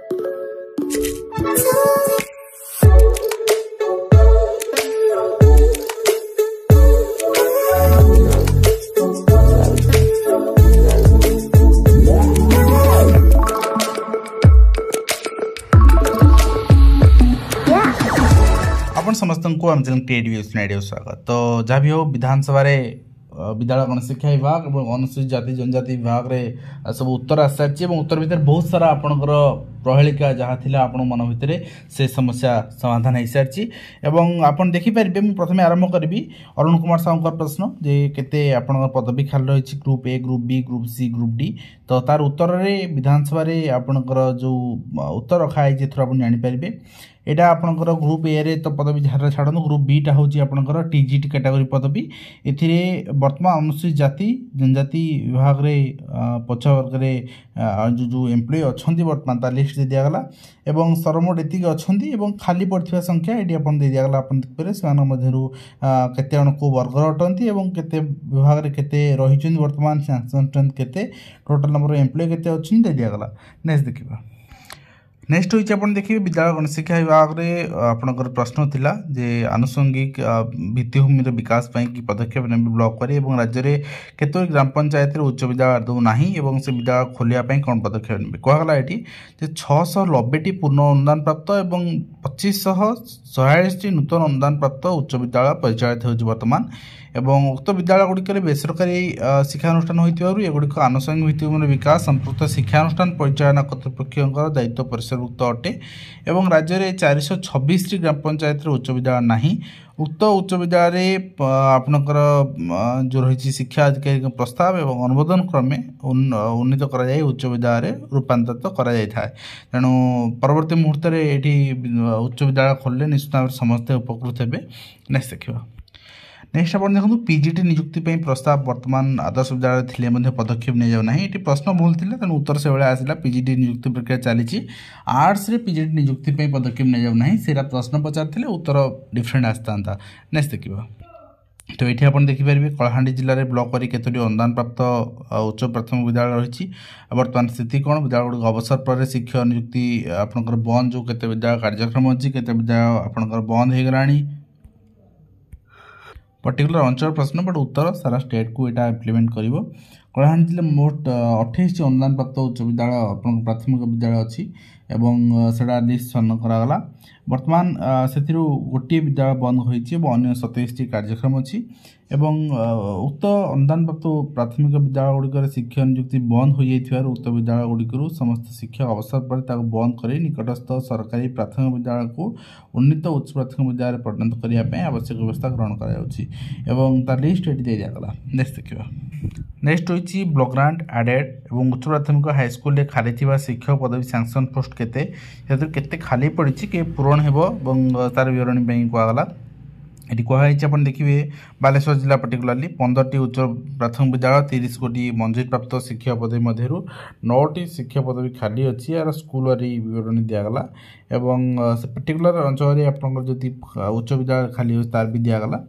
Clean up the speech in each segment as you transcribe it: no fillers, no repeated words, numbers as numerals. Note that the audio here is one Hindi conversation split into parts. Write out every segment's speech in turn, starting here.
आपण समस्त को आम चैनल टेड स्वागत। तो जहाँ भी हो विधानसभा विद्यालय गणशिक्षा विभाग और अनुसूचित जाति जनजाति विभाग रे सब उत्तर आस सारी उत्तर भितर बहुत सारा आपणकर प्रहेलिका जहाँ थिला आपण मन भितर से समस्या समाधान हो सारी आपन देखिपारे। मुझे प्रथम आरंभ करी अरुण कुमार साहू प्रश्न जे केते आपण पदवी खाली रही group A group B group C group D. तो तार उत्तर में विधानसभा आपणकर जो उत्तर रखाई थोड़ा आप जानीपारे। यहाँ आपंकर ग्रुप ए रे तो पदवी झार छाड़ू ग्रुप बी टा हूँ आपंकर टीजीटी कैटेगरी पदवी। ए वर्तमान अनुसूचित जाति जनजाति विभाग रे पछ वर्ग जो जो एम्प्लॉय अच्छा वर्तमान ता लिस्ट दे दिगला एवं सरमोट एति अच्छा खाली पड़ता संख्या ये आप दे दिगला आप देखिए से केते जन को वर्गर अटंती और केते विभाग रे केते रही वर्तमान सैंक्शन स्ट्रेंथ केते टोटल नंबर एम्प्लॉय केते अच्छी दे दिगला। नेक्स्ट देखा नेक्स्ट होइछ आपण देखिए विद्यालय गणशिक्षा विभाग रे आपनकर प्रश्न थिला जे आनुषंगिक भित्तिभूमि विकास पई की पदक्षेप ने ब्लॉक करे एवं राज्य रे केतो ग्राम पंचायत रे उच्च विद्यालय दो नाही एवं से विद्यालय खोलिया पई कोन पदक्षेप ने कहला एठी जे 690 टी पूर्ण अनुदान प्राप्त एवं 2546 टी नूतन अनुदान प्राप्त उच्च विद्यालय परिचालित होउछ वर्तमान एवं उक्त विद्यालय गुड़िक बेसरकारी शिक्षानुष्ठान होइतिबारु एगुड़िक आनुषंगिक भित्तिभूमि विकास संपृक्त शिक्षानुष्ठान परिचालना कर्तृपक्षर दायित्व परिसरभुक्त अटे एवं राज्य में 426 टी ग्राम पंचायत उच्च विद्यालय नाही। उक्त उच्च विद्यालय आपणकर जो रही शिक्षा अधिकारी प्रस्ताव एवं अनुमोदन क्रमे उन्नीत कर उच्च विद्यालय रूपांतरित कर तेणु परवर्ती मुहूर्त में उच्च विद्यालय खोलिले निश्चित भाव समस्ते उपकृत हे। नेक्स्ट देखा नेक्स्ट आप देखो पीजीटी नियुक्ति प्रस्ताव वर्तमान आदर्श विद्यालय थिले पदक्षेप नहीं जाऊ ना। ये प्रश्न भूल थी तेणु उत्तर से भाया आसला पीजीटी नियुक्ति प्रक्रिया चली आर्ट्स रे पीजीटी नियुक्ति पदक्षेप नहीं जाऊ ना से प्रश्न पचार उत्तर डिफरेंट आसता। नेक्स्ट देखा तो ये आप देखिपारे कलाहांडी जिले में ब्लॉक करी केतोटी अनुदान प्राप्त उच्च प्राथमिक विद्यालय रही वर्तमान स्थिति कौन विद्यालय गुड़ अवसर पर शिक्षक नियुक्ति आपंकर बंद जो केते विद्यालय कार्यक्रम अच्छी केते विद्यालय आपंकर बंद हो गला पर्टिकुलर अंचल प्रश्न बट उत्तर सारा स्टेट को यहाँ इम्प्लीमेंट कर। कलाहांडी जिले मोट 28 अनुदान प्राप्त उच्च विद्यालय प्राथमिक विद्यालय अच्छी एवं सेटा लिस्ट छन्न करागला वर्तमान से गोटे विद्यालय बंद होती अन्य 27 टी कार्यक्रम अच्छी एवं उक्त अनुदान प्राप्त प्राथमिक विद्यालय गुड़िक शिक्षक नियुक्ति बंद हो जाइथिबार उक्त विद्यालय गुड़िक समस्त शिक्षक अवसर पर बंद कर निकटस्थ सरकारी प्राथमिक विद्यालय को उन्नीत उच्च प्राथमिक विद्यालय परिणत करने आवश्यक व्यवस्था ग्रहण कर तार लिस्ट ये दे दिगला। नेक्स्ट देखा नेक्स्ट होइछि ब्लॉक ग्रांट एडेड और उच्च प्राथमिक हाईस्कल खाली शिक्षक पदवी सैंक्शन पोस्ट केते खाली पड़ी के पूरण हेबो तार विवरणी कहगला। ये कहुई आप देखिए बालेश्वर जिला पर्टिकुलाली 15 टी उच्च प्राथमिक विद्यालय 30 गोटी मंजूरी प्राप्त शिक्षक पदवी मध्य 9 टी शिक्षक पदवी खाली अच्छी यार स्कूल वाली विवरणी दिगला एवं से पर्टिकुलर अंचल आप उच्च विद्यालय खाली हो तार भी दिगला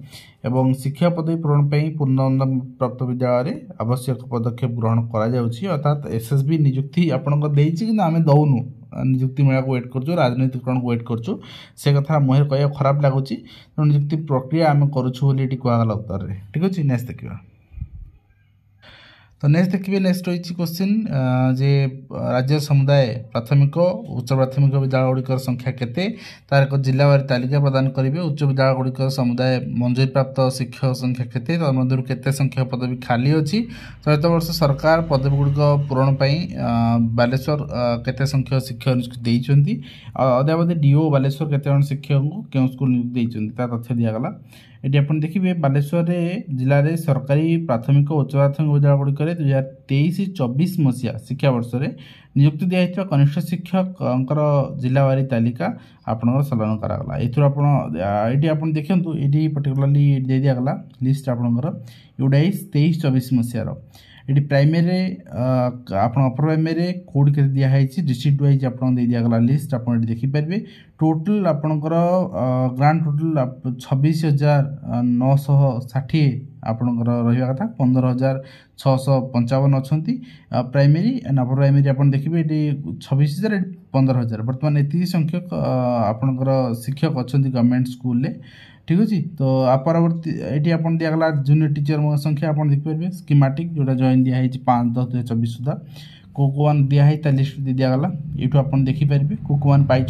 एवं शिक्षक पदवी पूरण पूर्ण अनुदान प्राप्त विद्यालय आवश्यक पदक्षेप ग्रहण अर्थात एसएसबी नियुक्ति आपको आम दौनु नियुक्ति मेला को वेट कर राजनीतिकरण को वेट कर से कथा मुहर कह खराब लगुच नियुक्ति प्रक्रिया आम करुँ कहगला उत्तर में। ठीक अच्छे नेक्स्ट देखा तो नेक्स्ट देखिए नेक्स्ट रही क्वेश्चन जे राज्य समुदाय प्राथमिक उच्च प्राथमिक विद्यालय गुड़िकर संख्या केते तार एक जिलावारी तालिका प्रदान करेंगे। उच्च विद्यालय गुड़िकर समुदाय मंजूरी प्राप्त शिक्षक संख्या केते तन्मध्य केते संख्या पदवी खाली अच्छी चलित वर्ष सरकार पदवी गुड़िक पूरण बालेश्वर केते संख्यक शिक्षक नियुक्ति देइछन्ती अद्यावधि डीओ बालेश्वर केते जन शिक्षक को केउ स्कूल नियुक्ति देइछन्ती ता तथ्य दिगला। ये आप देखिए बालेश्वर जिले में सरकारी प्राथमिक उच्च प्राथमिक विद्यालय गुड़िक 2023-24 मसीहा शिक्षा वर्ष में नियुक्ति दिखाई कनिष्ठ शिक्षक जिलावारी तालिका आपंकर सलन करागला। ये आप देखु ये पर्टिकुलाली दे दिगला लिस्ट आपंकर योटा 23-24 मसीहार ये प्राइमेरी आप अपर प्राइमेरी कोड के दिखाई डिस्ट्रिक्ट वाइज आप दे दिगला लिस्ट आप देखिपारे टोटल आपंकर ग्रांड टोटल 26,960 ଆପଣଙ୍କର ରହିବା କଥା 15,655 ଅଛନ୍ତି ପ୍ରାଇମେରୀ ଆଣ୍ଡ ଅପର ପ୍ରାଇମେରୀ ଆପଣ ଦେଖିବେ ଏଠି 26,000 ଏଠି 15,000 ବର୍ତ୍ତମାନ ଏତିକି ସଂଖ୍ୟକ ଆପଣଙ୍କର ଶିକ୍ଷକ ଅଛନ୍ତି ଗଭର୍ଣ୍ଣମେଣ୍ଟ ସ୍କୁଲରେ ठीक अच्छे तो आ परवर्ती ये आप दिगला जूनियर टीचर संख्या आप देखिपारे स्कीमेटिक जोटा जॉइन दिखाई 5/10/2024 सुधा को दिखाई लिस्ट दिगला ये आप देखिपारे को पाई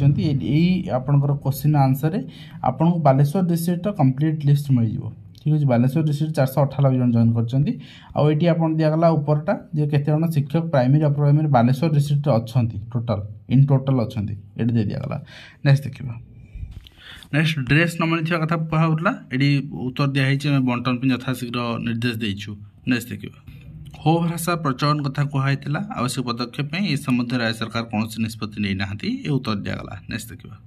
आपंकर क्वेश्चन आंसर आपको बालेश्वर डिस्ट्रिक्ट कंप्लीट लिस्ट मिल जाए ठीक अच्छे बालेश्वर डिस्ट्रिक्ट 498 जन जॉइन कर दिगला उपरटा जे केते जन शिक्षक primary upper primary Baleshwar district अच्छा टोटाल इन टोटाल अच्छा ये दे दिगला नेक्स्ट देखा नेक्स्ट ड्रेस न मिली कथा कहला ये उत्तर दिखाई बंटन पे यथाशीघ्र निर्देश देचु नेक्स्ट देखा हो भाषा प्रचलन कथा कहला आवश्यक पदक्षेप इस संबंध राज्य सरकार कौन निष्पत्ति नहीं ना ये उत्तर दिगला नेक्स्ट देखा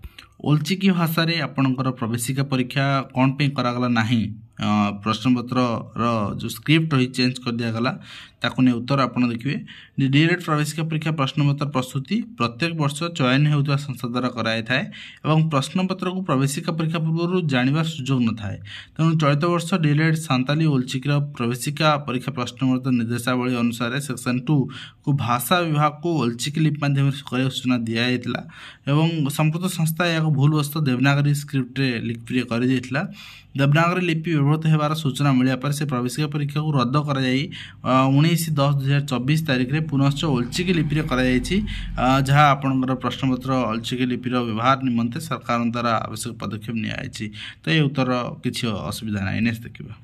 ओल्चिकी भाषा रे आपणकर प्रवेशिका परीक्षा कौन पे करागला नहीं प्रश्नपत्र जो स्क्रिप्ट रही चेंज कर दिगला ताकू नहीं उत्तर आप देखिए डीएलएड प्रवेशिका परीक्षा प्रश्नपत्र प्रस्तुति प्रत्येक वर्ष चयन होता संस्था द्वारा कराई थाए और प्रश्नपत्र को प्रवेशिका परीक्षा पूर्व जानवर सुजोग न थाए तेणु चलित वर्ष डीएलएड सांताली ओल्चिकीर प्रवेशिका परीक्षा प्रश्नपत्र निर्देशावली अनुसार सेक्शन 2 को भाषा विभाग को ओल्चिकी लिपि माध्यम कर सूचना दिया संपूर्ण संस्था या भूल वस्त देवनागरी स्क्रिप्ट लिपि कर देवनागरी लिपि व्यवहृत होबार सूचना मिलने पर से प्रवेशिका परीक्षा को रद्द कर 19/10/2024 तारीख में पुनश्च ओल्चिकी लिपि जहाँ आपंकर प्रश्नपत्र ओल्चिकी लिपिर व्यवहार निमंते सरकार द्वारा आवश्यक पदक्षेप नि तो ये उत्तर किसी असुविधा ना नेक्स्ट देखा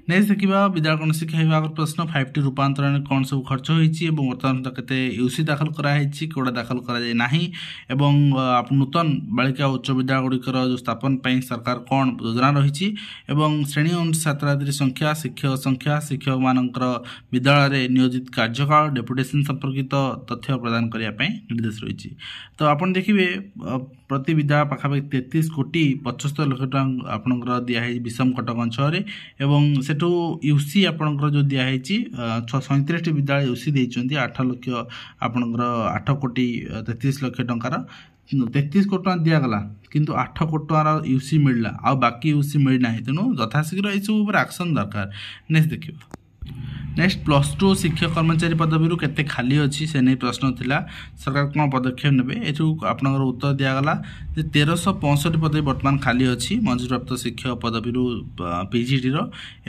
नेक्स्ट देखा विद्यालय गण शिक्षा विभाग प्रश्न 5T रूपांतरण कौन सब खर्च होती बर्तमान के यूसी दाखल कराई कौड़ा दाखल करा नूतन बालिका उच्च विद्यालय गुड़िकर जो स्थापन सरकार कौन योजना रही श्रेणी अनुसार छात्रार्थी संख्या शिक्षक मानकर विद्यालय नियोजित कार्यकाल डेपुटेशन संपर्कित तथ्य प्रदान करने निर्देश रही तो आप देखिए प्रति विद्यालय पाखापाखि 33,75,00,000 आपंकर दिखाई विषम कटक अंचल सेठू यूसी आपंकर जो दिखाई 37 विद्यालय यूसी देती 8 लाख आपंकर 8,33,00,000 टंकार 33 कोटी टका दिगला किंतु 8 कोटी टकार यूसी मिलला आ बाकी यूसी मिलना तेणु यथाशीघ्र ये सब एक्शन दरकार नेक्स्ट देखिए नेक्स्ट +2 शिक्षक कर्मचारी पदवी केते खाली अच्छी से नहीं प्रश्न थिला सरकार कौन पदक्षेप ने आपनकर उत्तर दिगला 1365 पदवी वर्तमान खाली अच्छी मंजूरप्राप्त शिक्षक पदवी पीजीटी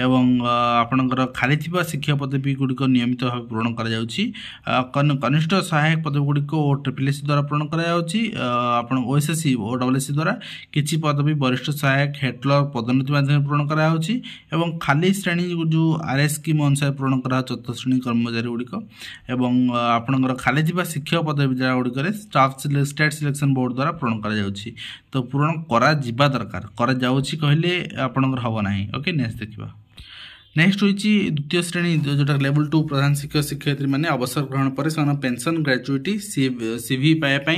आपनकर खाली थिबा शिक्षक पदवी गुड़िक नियमित भाव पूरण कर कनिष्ठ सहायक पदवी गुड़िक OSSC द्वारा पूरण कर ओएसएससी और डब्ल्यूएससी द्वारा किसी पदवी वरिष्ठ सहायक हेडक्लर्क पदोन्नति माध्यम पूरण कर खाली श्रेणी जो आरएस स्कीम अनुसार पूरण करा 4th श्रेणी कर्मचारी गुड़िक आपंकर खाली शिक्षक पदवी विद्यालय गुड़िक स्टाफ स्टेट सिलेक्शन बोर्ड द्वारा पूरण कर तो पूरण करा दरकार कहले आपंकर हम ना ओके नेक्स्ट देखा नेक्स्ट होची द्वितीय श्रेणी जोटा लेवल 2 प्रधान शिक्षक शिक्षयित्री मैंने अवसर ग्रहण पर पेंशन ग्रेजुएटी सीवी पाइबापी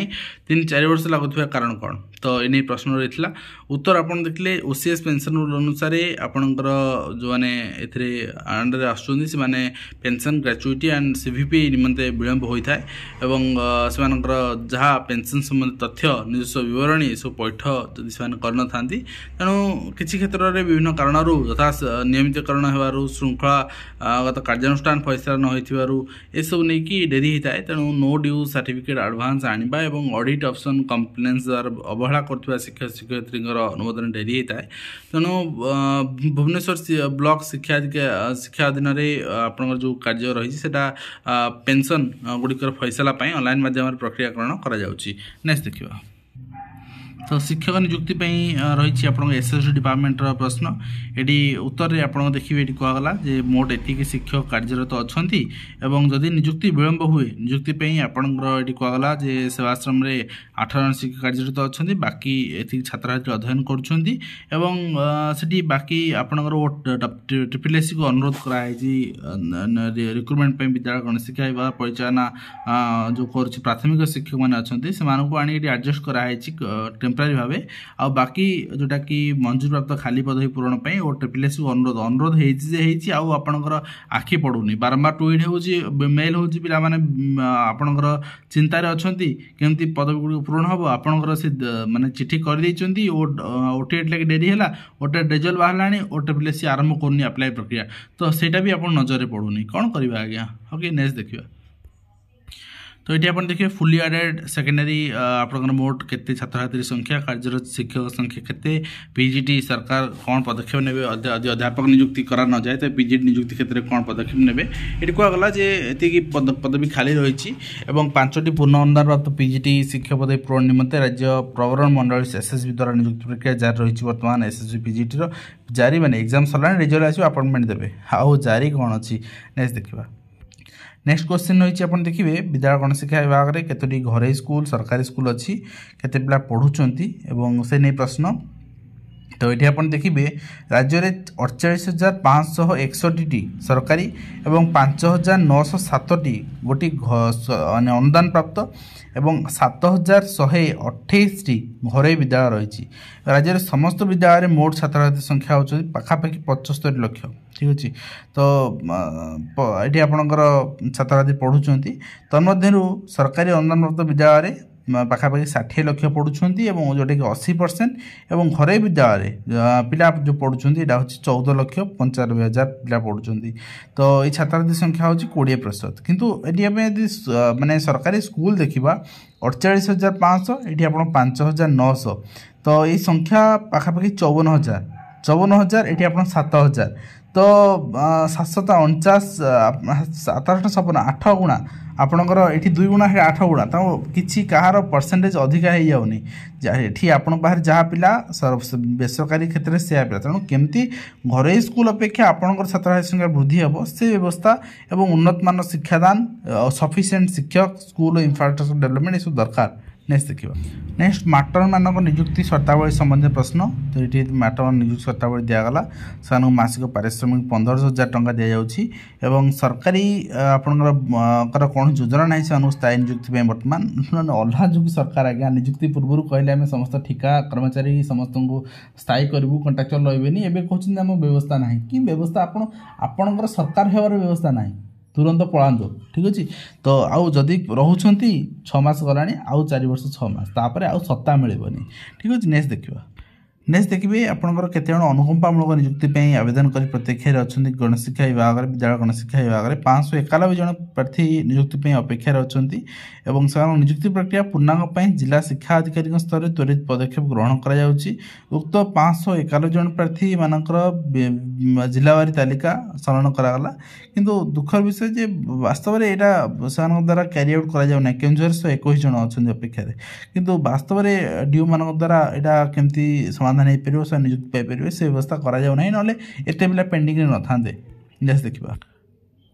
3-4 वर्ष लगुवा कारण कौन तो ये प्रश्न रही उत्तर आप देखिले ओसीएस पेंशन रूल अनुसार आपंकर जो मैंने अंडर आसुँच से पेंशन ग्रेजुएटी एंड सीवीपी निमंते विलंब होता है से जहाँ पेंशन संबंधी तथ्य निजस्व विवरणी सब पैठ जदि से करन तेणु किसी क्षेत्र में विभिन्न कारण यथा नियमितकरण हो श्रृंखलागत कार्यानुष्ठान फैसला न होसबू नहीं कि डेरी होता है तेणु नो ड्यू सर्टिफिकेट एडवांस आनिबा एवं ऑडिट ऑप्शन कंप्लेन्स द्वारा अवहेला कर शिक्षक शिक्षयित्री अनुमोदन डेरी होता है तेणु भुवनेश्वर ब्लॉक शिक्षा अधीन आप जो कार्य रही पेंशन गुड़िकर फैसला ऑनलाइन माध्यम प्रक्रियाकरण करा नेक्स्ट देखा तो शिक्षक नियुक्ति रही आप एसएसडी डिपार्टमेंट प्रश्न ये उत्तर में आप देखिए ये कहगला जे मोट एतिक शिक्षक कार्यरत अच्छा जदि नियुक्ति विलंब हुए नियुक्ति आपंकर ये कहगला जे सेवाश्रम 8 जन शिक्षक कार्यरत अच्छा बाकी एतिक छात्र अध्ययन कर बाकी आपंकर ट्रिपलएससी को अनुरोध कराई रिक्रुटमेंट विद्यालय गण शिक्षा विभाग परिचालना जो कर प्राथमिक शिक्षक मैंने अच्छा से आनी एडजस्ट कराई टेम्परारी भाव आ बाकी जोटा कि मंजूर प्राप्त खाली पदवी पूरण ओ ट्रिपल एस अनुरोध होकर आखि पड़ूनी बारंबार ट्वीट हो मेल हो पाने आपणकर चिंतार अच्छा केमती पदवी गुड़ पूरण हम आपणकर से माने चिठी कर ओटीएट लगे डेरी है ओटीएट रिजल्ट बाहर ओ ट्रिपल एस आरंभ करनी अप्लाई प्रक्रिया तो सेटा भी आप नजर पड़ूनी कौन करवा आज्ञा ओके नेक्स्ट देखिए तो ये आप देखिए फुली एडेड सेकेंडरी आप मोट केते छात्र छात्री संख्या कार्यरत शिक्षक संख्या केते पीजीटी सरकार कौन पदक्षेप ने अध्यापक नियुक्ति करा न जाए तो पीजीटी नियुक्ति क्षेत्र में कौन पदक्षेप ने ये कहगला जी पदवी खाली रही और 5टी पूर्ण अनुदान प्राप्त पीजीटी शिक्षक पदवी पूरण निमंते राज्य प्रवरण मंडल एसएसबी द्वारा नियुक्ति प्रक्रिया जारी रही बर्तमान एसएसबी पीजीटी जारी माने एग्जाम सरला रिजल्ट आसो अपॉइंटमेंट देवे आउ जारी कौन अच्छी नेक्स्ट देखा नेक्स्ट क्वेश्चन रही आप देखिए विद्यालय गणशिक्षा विभाग में केतोटी घरे स्कूल सरकारी स्कूल अच्छी केते पिला पढ़ुचंती एवं से नहीं प्रश्न तो ये आप देखिए राज्य में 48,561 सरकारी एवं 5,907 गोटी अनुदान प्राप्त एवं 7,128 घरे विद्यालय रही राज्य में समस्त विद्यालय में मोट छात्र छात्री संख्या होती पाखापाखि 75 लाख ठीक अच्छे तो ये आपणकर छात्र छात्री पढ़ुंट तन्मध्य सरकारी अनुदान प्राप्त विद्यालय पाखापाखि 60 लाख पढ़ुंट और जोटा कि 80% और घरे विद्यालय पिला जो पढ़ुंट यहाँ हूँ 14,95,000 पिला पढ़ुंट तो ये छात्र संख्या हूँ 20% किंतु ये यदि माने सरकारी स्कूल देखा 48,500 ये आप 5,900 तो ये संख्या पाखापाखि 54,000 ये आप 7,000 तो 749 7,750 8 गुणा आपणकर ये 2 गुणा 8 गुणा तो किसी कहार परसेंटेज अधिका हो जाऊनी ये आपण पाखे जहाँ पिला बेसरकारी क्षेत्र में से पिला तेणु केमती घरे स्कूल अपेक्षा आपणकर छात्र संख्या वृद्धि हे से व्यवस्था और उन्नत मान शिक्षादान सफिशिएंट शिक्षक स्कूल इंफ्रास्ट्रक्चर डेवलपमेंट ये सब दरकार नेक्स्ट देखिए नेक्स्ट मास्टर मानक नियुक्ति शर्तावली संबंधी प्रश्न तो ये मास्टर नियुक्ति शर्तावली दिगला से मासिक पारिश्रमिक 15,000 टंका दि जाऊँगी एवं सरकारी आपंकर कौन योजना ना से अनुस्थायी नियुक्ति बर्तमान अल्हा जो सरकार आज्ञा नियुक्ति पूर्व कहले आम समस्त ठिका कर्मचारी समस्त को स्थायी करूँ कंट्राक्चुअल रही एवं कहते आम व्यवस्था ना कि व्यवस्था आपणकर सरकार होवार व्यवस्था ना तुरंत पलांतु ठीक अच्छे तो आउ जदि रोचंती 6 मास गलानी आउ 4 वर्ष 6 मास तापर आउ सत्ता मिलबनी ठीक अच्छे नेक्स्ट देखिए आपंकर केते जन अनुकंपामूलक नियुक्ति आवेदन कर प्रतीक्षा अच्छा गणशिक्षा विभाग विद्यालय गणशिक्षा विभाग में 591 जन प्रार्थी नियुक्ति अपेक्षा अच्छा नियुक्ति प्रक्रिया पूर्णांग जिला शिक्षा अधिकारी स्तर में त्वरित पदक्षेप ग्रहण कर उक्त 591 जन प्रार्थी मानकर जिलावारी तालिका संकलन करागला किंतु दुखर विषय जे वास्तव में यहाँ से द्वारा क्यारि आउट कर केन्दुझर 121 जन अच्छा अपेक्षा किंतु वास्तव में डीओ मान द्वारा यहाँ केमती समाधान हो पार से नियुक्ति पाइपर से व्यवस्था कराना ना एत पिला पेंडिंग न था जैसे देखा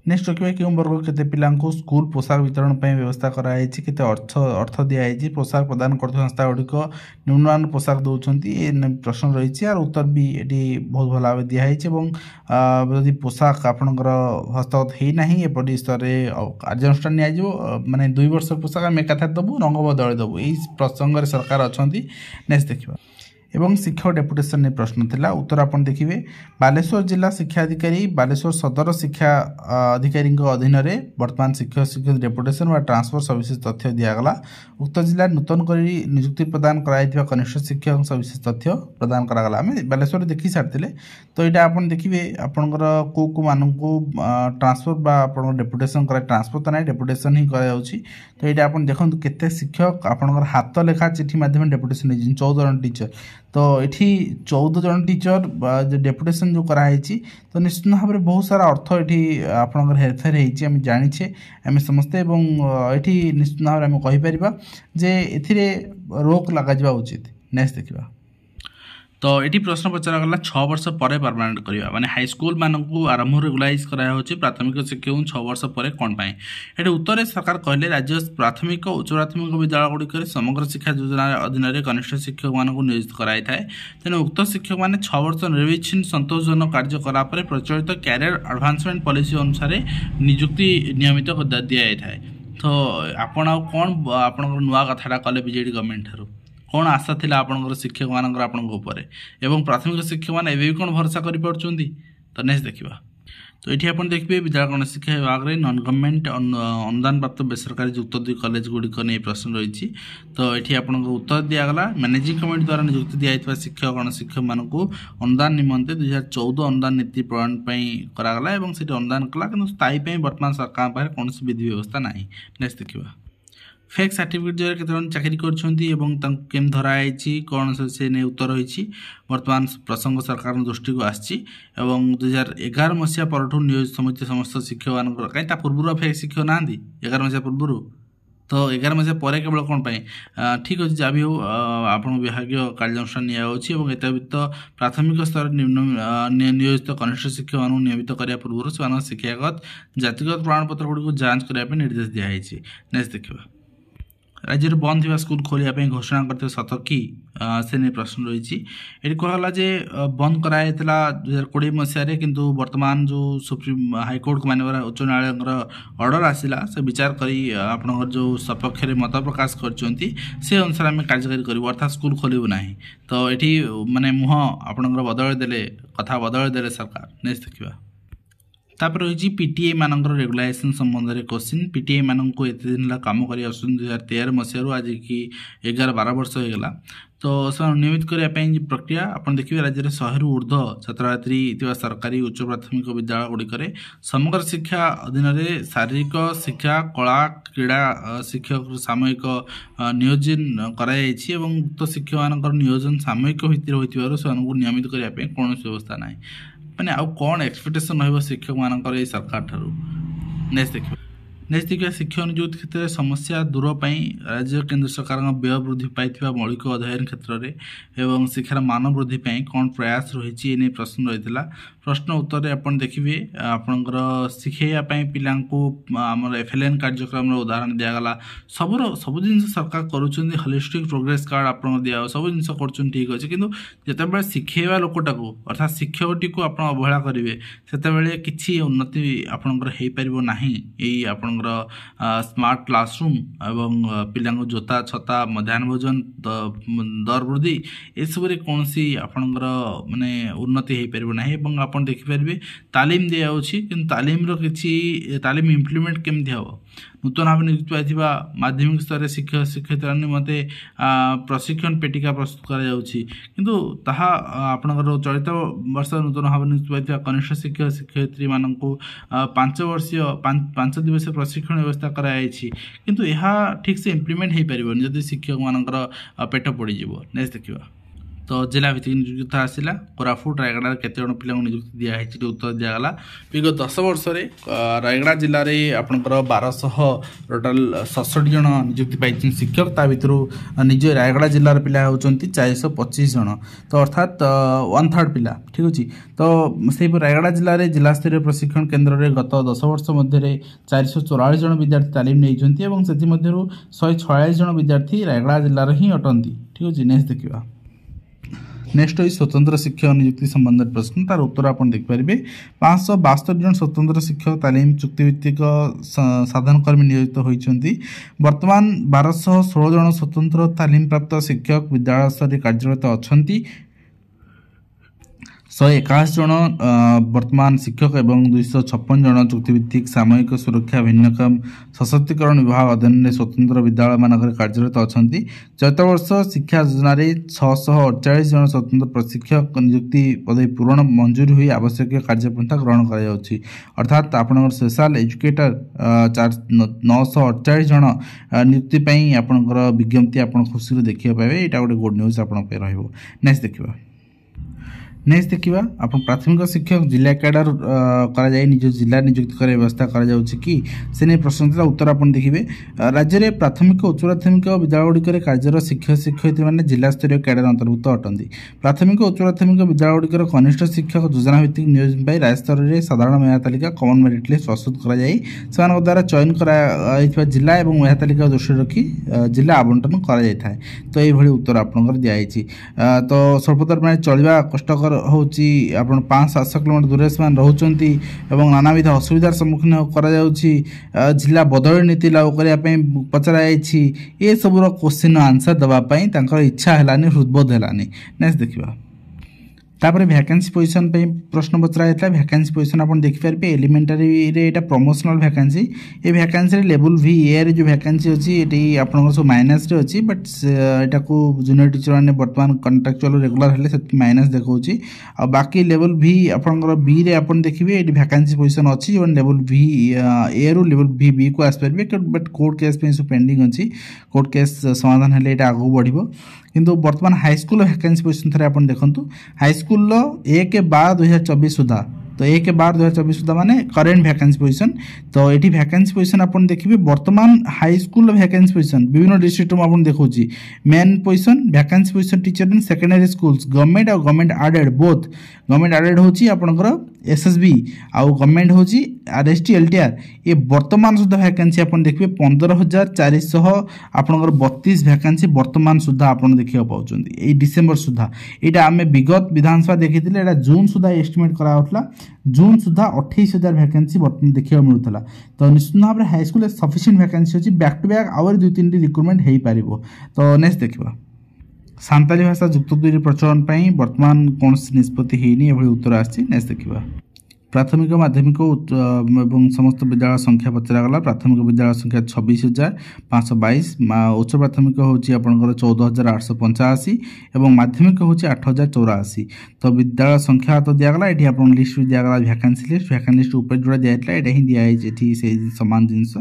नेक्स्ट रखिए क्यों वर्ग केते पिला स्कूल पोशाक वितरण व्यवस्था कराई केते अर्थ दिखाई पोशाक प्रदान कर संस्था गुड़िक निम्नमान पोशाक दौरान प्रश्न रही और उत्तर भी ये बहुत भल भाव दिखाई जदि पोशाक आपणकर हस्तगत होना एपटी स्तर में कार्यानुष्ठान माने 2 वर्ष पोशाक आम एकाथार देवु रंग बदल देवु यही प्रसंग सरकार अच्छा नेक्स्ट देखा एवं शिक्षक डेपुटेशन ने प्रश्न थिला उत्तर आप देखिए बालेश्वर जिला शिक्षा अधिकारी बालेश्वर सदर शिक्षा अधिकारी अधीन में वर्तमान शिक्षक शिक्षक डेपुटेशन व ट्रांसफर सविशेष तथ्य दिगला उक्त जिला नूतन कर नियुक्ति प्रदान कराई कनिष्ठ शिक्षक सविशेष तथ्य प्रदान करागला आम बालेश्वर देखी सारी तो यहाँ आप देखिए आपंकर को मानू ट्रांसफर डेपुटेशन कर ट्रांसफर तो ना डेपुटेशन ही कर तो यहाँ आप देखो केते शिक्षक आपंकर हाथ लेखा चिठी माध्यम डेपुटेशन 14 जन टीचर तो ये 14 जन टीचर डेपुटेशन जो कराई तो निश्चित भाव में बहुत सारा अर्थ ये आपंकर हेरफेर होम जाचे आम समस्ते ये निश्चित भाव में कहीपर जे ए रोक लग उचित नेक्स्ट देखा तो ये प्रश्न पचरागला 6 वर्ष पर परमानेंट करवा माने हाईस्कूल मानक आरंभ रेगुलाइज कराया प्राथमिक शिक्षक 6 वर्ष पर कौन पाए ये उत्तर सरकार कहले राज्य प्राथमिक उच्च प्राथमिक विद्यालय गुड़िक समग्र शिक्षा योजना अधीन में कनिष्ठ शिक्षक मानक नियोजित कराई थाए तेणु उक्त शिक्षक मैंने 6 वर्ष निर्विच्छिन्न संतोषजनक कार्य कलापर प्रचलित कैरियर एडवांसमेंट पॉलिसी अनुसार नियुक्ति नियमित दि जाए तो आपण कौन आप नुआ कथाटा कले बीजेडी गवर्नमेंट ठार कौन आशा थिला आपनकर शिक्षक मानकर आपनक ऊपर एवं प्राथमिक शिक्षक माने एबे भी कौन भरोसा करि पारछुंदी तो नेक्स्ट देखिबा। तो ये आप देखिए विद्यालय गणेश शिक्षा विभाग में नन गवर्नमेंट अनुदान प्राप्त बेसरकारी युक्त 2 कॉलेज गुड़िक नहीं प्रश्न रही। तो ये आप उत्तर दिगला मैनेजिंग कमिटी द्वारा नियुक्ति दिखाई शिक्षक गणेश शिक्षक मानक अनुदान निमंते 2014 अनुदान नीति प्रणयन करागला और से अनुदान कला कि स्थायी बर्तमान सरकार पाखे कौन विधि व्यवस्था ना। नेक्स्ट देखा फेक सर्टिफिकेट जरिए केते चाकरी करम धराई कौन से नहीं उत्तर रही बर्तमान प्रसंग सरकार दृष्टि को आसी 2011 मसीहा पर नियोजित समिति समस्त शिक्षक मान कहीं पूर्व फेक शिक्षक ना 11 मसीहा पूर्व तो 11 मसीहा पर केवल कौन ठीक अच्छे जहाँ भी हो आप विभाग कार्यानुष्ठान निया व्यतीत प्राथमिक स्तर नियोजित कनिष्ठ शिक्षक मान नियमित करने पूर्व से शिक्षागत जातिगत प्रमाणपत्र गुड़ी जांच करने निर्देश दिखाई। नेक्स्ट देखा राज्य में बंद थी स्कूल खोलिया घोषणा करते सत कि से नहीं प्रश्न रही। ये कहला जे बंद कराई 2020 मसीह किंतु वर्तमान जो सुप्रीम हाईकोर्ट को मानव उच्च न्यायालय ऑर्डर आसला से विचार करी आपनकर जो सपक्ष में मत प्रकाश करछंती से अनुसार आम कार्यकारी करूँ अर्थात स्कूल खोलू ना। तो ये माने मुह आपनकर बदल देले कथा बदल देले सरकार। नेक्स्ट देखा तापर रही पीटीए मानकर रेगुलाइजेशन संबंध में क्वेश्चन पीटीए मान को एत दिन काम कर 2013 मसीह आज कि 11-12 वर्ष होगा। तो नियमित करने प्रक्रिया आप देखिए राज्य में 100 रु ऊर्ध्व छात्र छात्री सरकारी उच्च प्राथमिक विद्यालय गुड़िक समग्र शिक्षा अधीन में शारीरिक शिक्षा कला क्रीड़ा शिक्षक सामयिक नियोजन कराई उक्त शिक्षक मान नियोजन सामयिक भित्ति होती से नियमित करने कौन व्यवस्था ना मैंने आउ कौन एक्सपेक्टेशन रही शिक्षक मानकर सरकार ठारू। नेक्स्ट देखिए शिक्षक नियुक्ति क्षेत्र में समस्या दूर राज्य केंद्र सरकार व्यय वृद्धि पाई मौलिक अध्ययन क्षेत्र में शिक्षार मान वृद्धि कौन प्रयास रही है प्रश्न रही है। प्रश्न उत्तर आप देखिए आपंकर शिखाई पिला आम FLN कार्यक्रम उदाहरण दिगला सब जिन सरकार करुँच होलिस्टिक प्रोग्रेस कार्ड आप दिया सब जिन कर ठीक अच्छे कि जिते शिखेवा लोकटा को अर्थात शिक्षकटी को आप अवहेला करेंगे से किसी उन्नति आपंकर हो पार ना आप स्मार्ट क्लासरूम एवं पिला जोता छता मध्याह्न भोजन दर वृद्धि एसबू कौन सी आपंकर माने उन्नति हो पार ना। आप देखिपारे तालीम दि जाऊँगी कि तालीम किसी तालीम इम्प्लीमेंट केमती हम नूतन भाव नियुक्त पाई माध्यमिक स्तर शिक्षक शिक्षयित्री निमते प्रशिक्षण पेटिका प्रस्तुत किंतु ताहा आपनकर चलित वर्ष नूतन भाव नियुक्त पाई कनिष्ठ शिक्षक शिक्षयित्री मान 5 दिवसीय प्रशिक्षण व्यवस्था कराई किंतु यह ठीक से इम्प्लीमेंट हो पार जदि शिक्षक मानकर पेट पड़ज। नेक्स्ट देखा तो जिला भित्तिक नियुक्ति आसला कोरापुट रायगड़ा केते जन पिला नियुक्ति दिखाई उत्तर दिगला विगत 10 वर्ष रायगड़ा जिले में आपंकर 1200 टोटाल 67 जन नियुक्ति पाई शिक्षक ता भितर निज रायगड़ा जिलार पिला होती 425 जन तो अर्थात 1/3 पिला ठीक अच्छे। तो से रायगड़ा जिले में जिला स्तरीय प्रशिक्षण केन्द्र में गत 10 वर्ष मध्य 444 जन विद्यार्थी तालीम नहीं से 146 जन विद्यार्थी रायगड़ा जिलार ही अटंती ठीक अच्छे। नेक्स्ट देखा नेक्स्ट हुई स्वतंत्र शिक्षक नियुक्ति संबंधित प्रश्न तार उत्तर आप देखिपारे 572 जन स्वतंत्र शिक्षक तालीम चुक्तिभित्तिक साधनकर्मी नियोजित होती वर्तमान 1216 जन स्वतंत्र तालीम प्राप्त शिक्षक विद्यालय स्तर कार्यरत अच्छा 181 जन वर्तमान शिक्षक एवं 256 जन चुक्तिभित्तिक सामयिक सुरक्षा भिन्नक्षम सशक्तिकरण विभाग अधीन में स्वतंत्र विद्यालय मानक कार्यरत अच्छा। चलित वर्ष शिक्षा योजन 648 जन स्वतंत्र प्रशिक्षक नियुक्ति पदवी पूरण मंजूरी हुई आवश्यक कार्यपंथा ग्रहण कर अर्थात आपनकर स्पेशल एजुकेटर 948 जन नियुक्ति आपनकर विज्ञप्ति आप खुशी देखिए पाए यहाँ गोटे गुड न्यूज आप नेक्स्ट देखा। नेक्स्ट देखा आप प्राथमिक शिक्षक जिला कैडर निज जिला नियुक्त कर व्यवस्था कर प्रश्न था उत्तर आप देखिए राज्य में प्राथमिक उच्च प्राथमिक विद्यालय गुड़िक कार्यरत शिक्षक शिक्षयित्री मैंने जिला स्तरीय कैडर अंतर्भुक्त अटंती प्राथमिक उच्च प्राथमिक विद्यालय गुड़िकर कनिष्ठ शिक्षक योजना भित्तिक नियोजन पर राज्य स्तर में साधारण मेधा तालिका कमन मेरिट लिस्ट प्रस्तुत कर द्वारा चयन कर जिला और मेधा तालिका दृष्टि रखी जिला आवंटन कर तो ये उत्तर आपंकर दिखाई तो स्वल्पतर मैंने चलवा कष्टकर होची आपण 5-700 किलोमीटर दूर से रोचंती एवं नानाविध असुविधार सम्मुखीन करा जाउची जिला बदल नीति लागू करिया पई पचरा जाइछि ए सबरो क्वेश्चन आंसर दबा पई तांकर इच्छा हेलानी हृदबोध हेलानी नेक्स्ट देखिबा तापर वैकेंसी पोजीशन पे प्रश्न पचरा जाता वैकेंसी पोजीशन आप देखिपारे एलिमेंटारी रे एटा प्रमोशनल वैकेंसी ए वैकेंसी लेवल वी ए रे जो वैकेंसी अच्छी ये आपन सब माइनस रे अच्छी बट एटा को जूनियर टीचर माने वर्तमान कॉन्ट्रैक्चुअल रेगुलर हेले से माइनस देखौची आ बाकी लेवल वी आपन बी रे आपन देखिबे एटी वैकेंसी पोजीशन अच्छी जो लेवल वी ए रो लेवल वी बी को आस परबे बट कोर्ट केस पे सब पेंडिंग अच्छी कोर्ट केस समाधान हेले एटा आगु बढ़िबो किंतु वर्तमान हाई स्कूल वैकेंसी पोजीशन थरे आपन देखंतु हाई स्कूल 1/12/2024 सुधा तो 1/12/2024 सुधा माने करेंट वैकेंसी पोजीशन तो एटी वैकेंसी पोजीशन आपन देखिबे वर्तमान हाई स्कूल वैकेंसी पोजीशन विभिन्न डिस्ट्रिक्ट में आपन देखौची main position vacancy position teacher in secondary schools government और government aided both government aided होची आपनकर एसएसबी आउ गवर्नमेंट होची आरएसटी एलटीआर ये वर्तमान सुधा वैकेंसी आपन देखिबे 15,400 आपनकर 32 वैकेंसी वर्तमान सुधा आपन देखिया पाउचंदी ए डिसेंबर सुधा एटा हमें विगत विधानसभा देखिथिले एटा जून सुधा एस्टिमेट करा होतला जून सुधा 28,000 वैकेंसी वर्तमान देखिया मिलुतला तो निश्चित भाव रे हाई स्कूल सफिशिएंट वैकेंसी होची बैक टू बैक आवर 2-3 रिक्रूटमेंट हेई पारिबो तो नेक्स्ट देखिबा सांताली भाषा जुक्त 2 प्रचलन पई वर्तमान कौन निष्पत्ति हेनी एभली उत्तर आछि नेक्स्ट देखिबा प्राथमिक माध्यमिक एवं समस्त विद्यालय संख्या पचरा गला प्राथमिक विद्यालय संख्या 26,522 उच्च प्राथमिक होची आपनकर 14,885 एवं माध्यमिक होची 8,084 तो विद्यालय संख्या तो दिया गला एठी आपन लिस्ट दिया गला वैकेंसी लिस्ट ऊपर जोड़ा दिया एटला एटा ही दिया है एठी से समान जिंस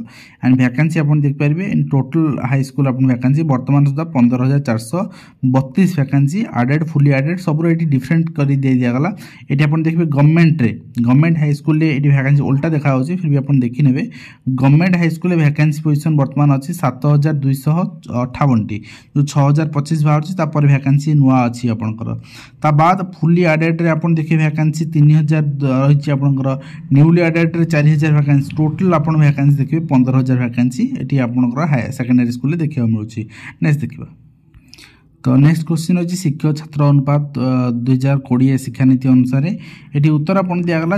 एंड वैकेंसी आपन देख परिबे इन टोटल हाई स्कूल आपन वैकेंसी वर्तमान सुधा 15,432 वैकेंसी एडेड फुली एडेड सब एठी डिफरेंट करी दिया गला एठी आपन देखबे गवर्नमेंट हाई स्कूल ये वैकेंसी उल्टा देखा होची फिर भी अपन देखि नेबे government high school vacancy position वर्तमान अछि 7,258 टी जो 6,025 बाहर ता पर वैकेंसी नुआ अछि आपनकर ता बाद फुली एडेड रे अपन देखि वैकेंसी 3,000 रहिछि आपनकर न्यूली एडेड रे 4,000 वैकेंसी टोटल अपन वैकेंसी देखिबे 15,000 वैकेंसी एठी आपनकर हाई सेकेंडरी स्कूल रे देखिबा मिलुछि नेक्स्ट देखिबा तो नेक्स्ट क्वेश्चन अच्छी शिक्षक छात्र अनुपात 2020 शिक्षानीति अनुसार ये उत्तर आपन दिगला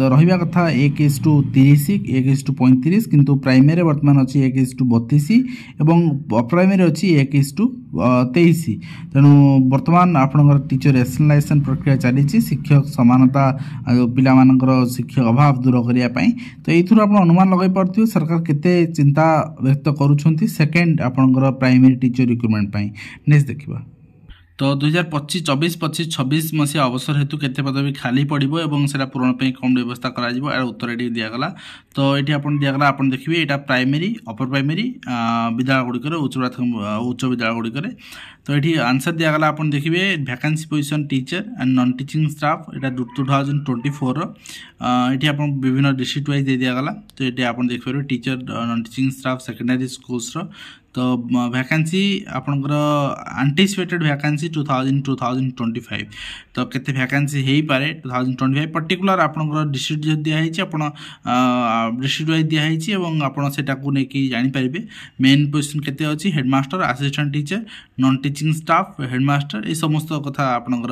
रहा कथा 1:30 1:35 किंतु प्राइमरी वर्तमान अच्छी 1:32 और प्राइमरी अच्छी 1:23 तेणु वर्तमान आपनकर टीचर रेशनलाइजेशन प्रक्रिया चली शिक्षक समानता पिला शिक्षक अभाव दूर करने तो ये आप अनुमान लगे पार्थे सरकार केते चिंता व्यक्त करुँच सेकेंड आपनकर प्राइमरी टीचर रिक्रुटमेंट नेक्स्ट देखिबा तो 2025 24 25 26 मसीहा अवसर हेतु केते पदवी खाली पड़िबो एवं सेटा पूरण पे कम व्यवस्था करा जिवो एटा उत्तर एटी दिया गला तो एटी आपन दिया गला आपन देखिबे एटा प्राइमरी अपर प्राइमरी विद्यालय गुडी करे उच्च विद्यालय गुडी करे तो एटी आंसर दिया गला आपन देखिबे vacancy position teacher and non teaching staff एटा 2024 एटी आपन विभिन्न डिस्ट्रिक्ट वाइज दे दिया गला तो एटी आपन देखिबे teacher non teaching staff secondary schools रो तो वैकेंसी आपनकर एंटीसिपेटेड वैकेंसी 2025 तो केते वैकेंसी हेई पारे 2025 पर्टिकुलर आपनकर डिस्ट्रिक्ट जे दिया हेछि आपण डिस्ट्रिक्ट वाइज दिया हेछि एवं आपण सेटा को नै कि जानि परिबे मेन पोजीशन केते अछि headmaster assistant teacher non teaching staff headmaster ए समस्त कथा आपनकर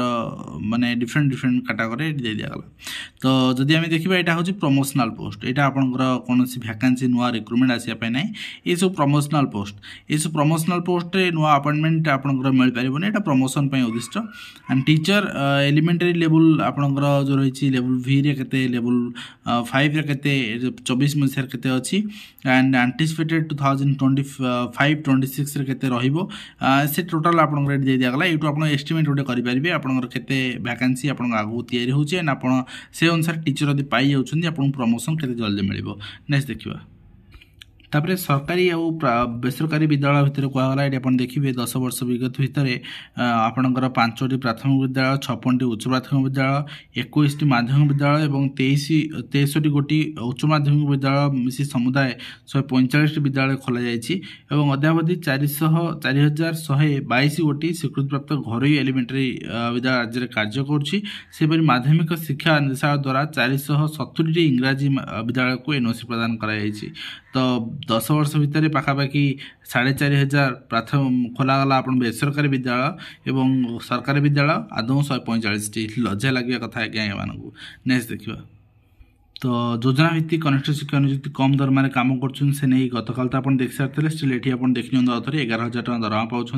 माने डिफरेंट कैटेगरी दे दिया गला तो जदि हम देखिबा एटा होछि प्रमोशनल पोस्ट एटा आपनकर कोनोसी वैकेंसी नुवा रिक्रूटमेंट आसिया पय नै ए सब प्रमोशनल पोस्ट ये सब प्रमोशनल पोस्ट रे नुआ अपॉइंटमेंट आपनकर मिल पारिबोनी एटा प्रमोशन पय उद्दिष्ट एंड टीचर एलिमेंटरी लेवल आपनकर जो रहिछि लेवल वी रे केते लेवल 5 रे केते 24 मसियर केते अछि एंड एंटीसिपेटेड 2025 26 रे केते रहिबो से टोटल आपनकर दे दिया गला एटु आपन एस्टिमेट उडे करि परिबे आपनकर केते वैकेंसी आपन आगु तयारी होछि एंड आपन से अनुसार टीचर यदि पाई जाउछन्ती आपन प्रमोशन केते जल्दी मिलिबो नेक्स्ट देखिबा तापरे सरकारी और बेसरकारी विद्यालय भितर कहगला ये आप देखिए 10 वर्ष विगत भितर आपणकर 5टी प्राथमिक विद्यालय 56टी उच्च प्राथमिक विद्यालय 21टी माध्यमिक विद्यालय और 23 गोटी उच्च माध्यमिक विद्यालय मिसी समुदाय 145 विद्यालय खोल जाएगी अद्यावधि 4,122 गोटी स्वीकृति प्राप्त घरोई एलिमेंटरी विद्यालय राज्य में कार्य कर माध्यमिक शिक्षा निर्देशालय द्वारा 470 इंग्राजी विद्यालय को एनओसी प्रदान कर तो 10 वर्ष भितर पाखापाखि 4,500 प्राथमिक खोलागला आप बेसरकारी विद्यालय एवं सरकारी विद्यालय आदौ 145 लज्जा लगे कथा आज्ञा एମାନଙ୍କୁ नेक्स्ट देखा तो योजना भित्तिक कनिष्ठ शिक्षक नियुक्ति कम दरमा काम कर गतकाल तो आप देख सारी स्टिल ये आप देखिए आउे 11,000 टका दरमा पाँच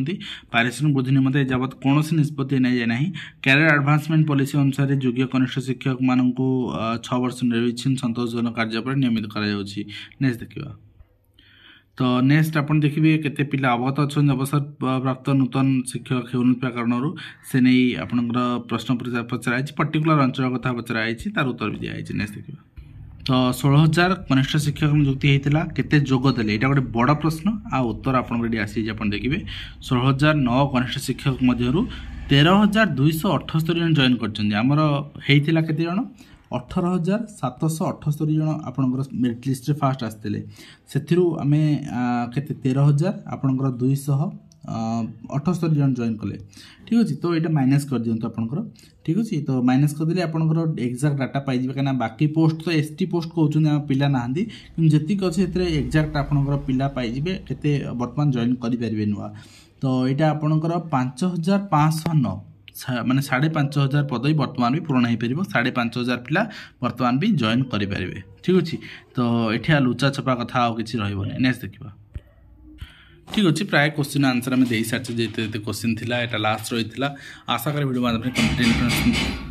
पारिश्रमिक वृद्धि निमंते जबत कौन निष्पत्ति ना कैरियर एडवांसमेंट पॉलिसी अनुसार योग्य कनिष्ठ शिक्षक मान 6 वर्ष निर्विच्छिन्न संतोषजनक कार्य पर नियमित कर नेक्स्ट देखा तो नेक्स्ट आप देखिए केते पिला अवगत अच्छा अवसर प्राप्त नूतन शिक्षक होनुवा कारण से नहीं आपंकर प्रश्न पचराई पर्टिकुलर अंचल कथा पचराई तार उत्तर भी दिखाई नेक्स्ट देखिए तो 16,000 कनिष्ठ शिक्षक नियुक्ति होता केते जोग देले यहाँ गोटे बड़ प्रश्न आ उत्तर आपड़ी आसी आप देखिए 16,009 कनिष्ठ शिक्षक मध्य 13,278 जन जॉइन करमर होता केते जन 18,778 जन आपणकर मेरिट लिस्ट फास्ट आसते से आम के 13,000 आपणकर 278 जन जॉइन कले ठीक अच्छे तो ये माइनस कर दिखाँ आपंकर ठीक अच्छे तो माइनस करदे आपंकर एक्जाक्ट डाटा पाइबे कहीं बाकी पोस्ट तो एसटी पोस्ट कहते पिला ना कि जी अच्छे एक्जाक्ट आपंकर पिला पाइबे के बर्तमान जॉइन करेंगे नुआ तो यहाँ आपंकर 5,509 माने 5,500 पद भी बर्तमान भी पूरण हो पार 5,500 पिला बर्तमान भी जॉइन करेंगे ठीक अच्छे तो ये लुचा छपा कथा आउ कि रही नेक्स्ट देखा ठीक अच्छे प्राय क्वेश्चन आंसर आम दे सारी जिते क्वेश्चन थी यहाँ लास्ट रही आशा करी वीडियो माध्यम